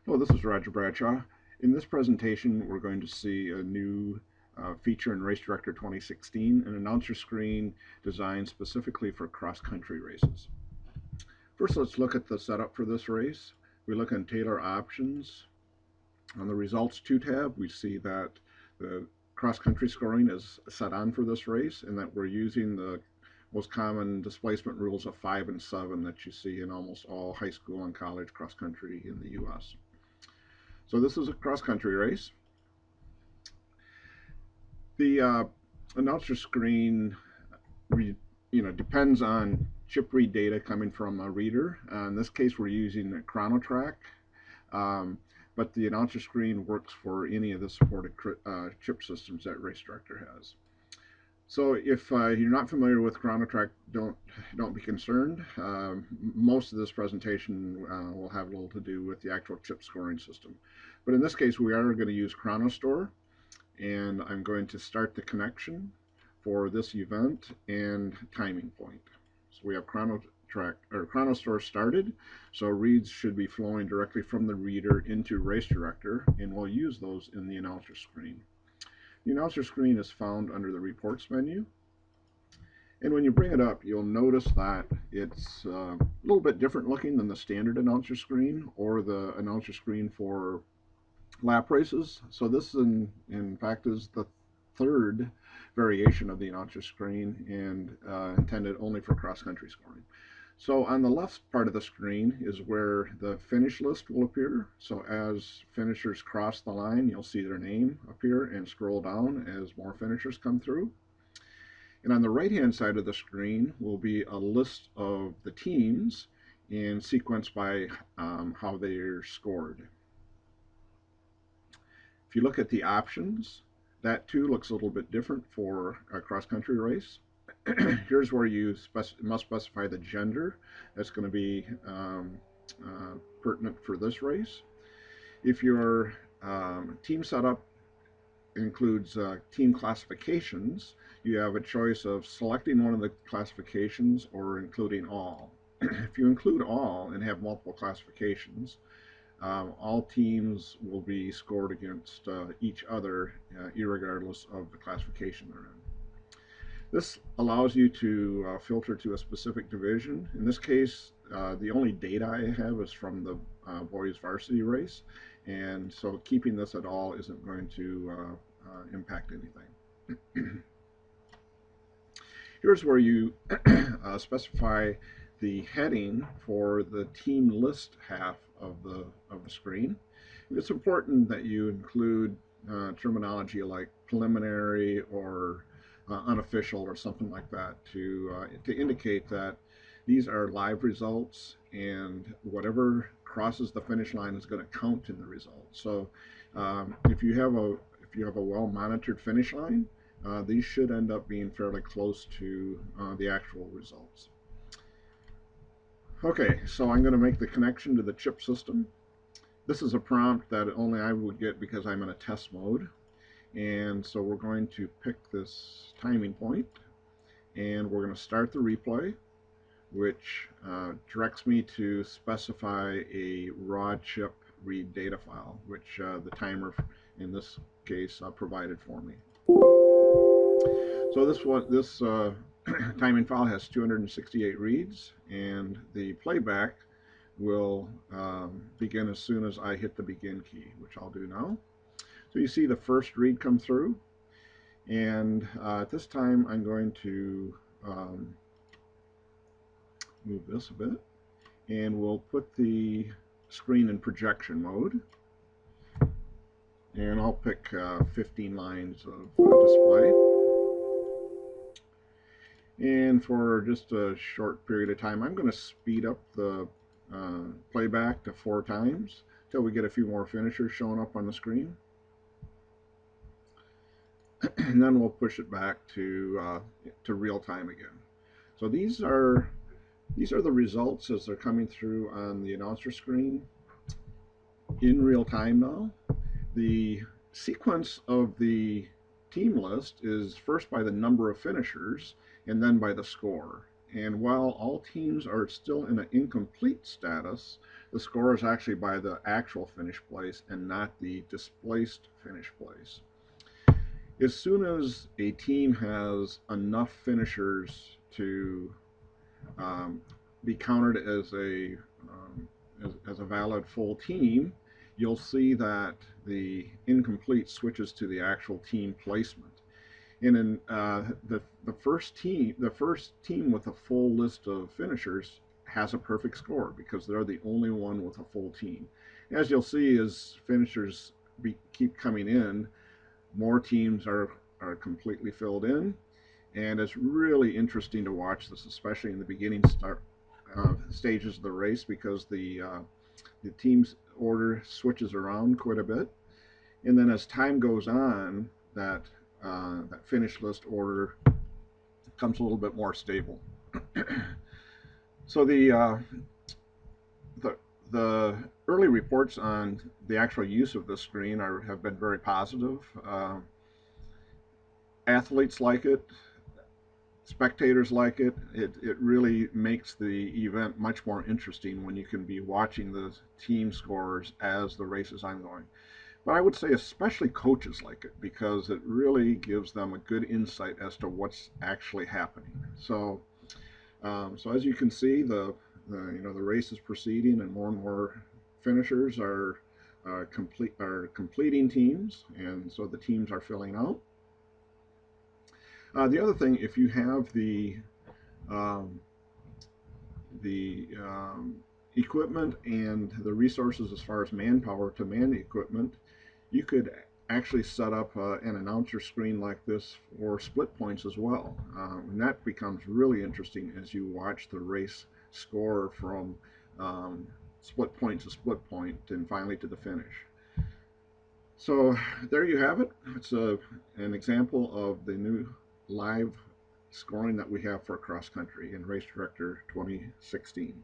Hello, this is Roger Bradshaw. In this presentation, we're going to see a new feature in Race Director 2016, an announcer screen designed specifically for cross-country races. First, let's look at the setup for this race. We look in Tailor Options. On the Results 2 tab, we see that the cross-country scoring is set on for this race and that we're using the most common displacement rules of 5 and 7 that you see in almost all high school and college cross-country in the U.S. So this is a cross-country race. The announcer screen, depends on chip read data coming from a reader. In this case, we're using a ChronoTrack, but the announcer screen works for any of the supported chip systems that Race Director has. So if you're not familiar with ChronoTrack, don't be concerned. Most of this presentation will have little to do with the actual chip scoring system. But in this case, we are going to use ChronoStore, and I'm going to start the connection for this event and timing point. So we have ChronoTrack or ChronoStore started, so reads should be flowing directly from the reader into Race Director, and we'll use those in the announcer screen. The announcer screen is found under the Reports menu. And when you bring it up, you'll notice that it's a little bit different looking than the standard announcer screen or the announcer screen for lap races. So this, in fact, is the third variation of the announcer screen and intended only for cross-country scoring. So on the left part of the screen is where the finish list will appear. So as finishers cross the line, you'll see their name appear and scroll down as more finishers come through. And on the right-hand side of the screen will be a list of the teams and sequenced by how they are scored. If you look at the options, that too looks a little bit different for a cross-country race. Here's where you must specify the gender that's going to be pertinent for this race. If your team setup includes team classifications, you have a choice of selecting one of the classifications or including all. If you include all and have multiple classifications, all teams will be scored against each other, irregardless of the classification they're in. This allows you to filter to a specific division. In this case, the only data I have is from the boys varsity race, and so keeping this at all isn't going to impact anything. Here's where you specify the heading for the team list half of the screen. It's important that you include terminology like preliminary or unofficial or something like that to indicate that these are live results and whatever crosses the finish line is going to count in the result. So if you have a well monitored finish line, these should end up being fairly close to the actual results. Okay, so I'm going to make the connection to the chip system. This is a prompt that only I would get because I'm in a test mode. And so we're going to pick this timing point, and we're going to start the replay, which directs me to specify a raw chip read data file, which the timer in this case provided for me. So this timing file has 268 reads, and the playback will begin as soon as I hit the begin key, which I'll do now. So you see the first read come through, and at this time I'm going to move this a bit, and we'll put the screen in projection mode, and I'll pick 15 lines of display. And for just a short period of time, I'm going to speed up the playback to 4 times until we get a few more finishers showing up on the screen. And then we'll push it back to real time again. So these are the results as they're coming through on the announcer screen in real time now. The sequence of the team list is first by the number of finishers and then by the score. And while all teams are still in an incomplete status, The score is actually by the actual finish place and not the displaced finish place. As soon as a team has enough finishers to um, be counted as a valid full team, you'll see that the incomplete switches to the actual team placement. And in the first team with a full list of finishers has a perfect score because they're the only one with a full team. As you'll see, as finishers keep coming in, more teams are completely filled in, and it's really interesting to watch this, especially in the beginning stages of the race, because the team's order switches around quite a bit, and then as time goes on, that finish list order becomes a little bit more stable. So the the early reports on the actual use of this screen have been very positive. Athletes like it, spectators like it. It really makes the event much more interesting when you can be watching the team scores as the race is ongoing. But I would say especially coaches like it because it really gives them a good insight as to what's actually happening. So as you can see, the race is proceeding, and more finishers are completing teams, and so the teams are filling out. The other thing, if you have um, the equipment and the resources as far as manpower to man the equipment, you could actually set up an announcer screen like this for split points as well. And that becomes really interesting as you watch the race score from split point to split point and finally to the finish. So there you have it. It's an example of the new live scoring that we have for cross country in Race Director 2016.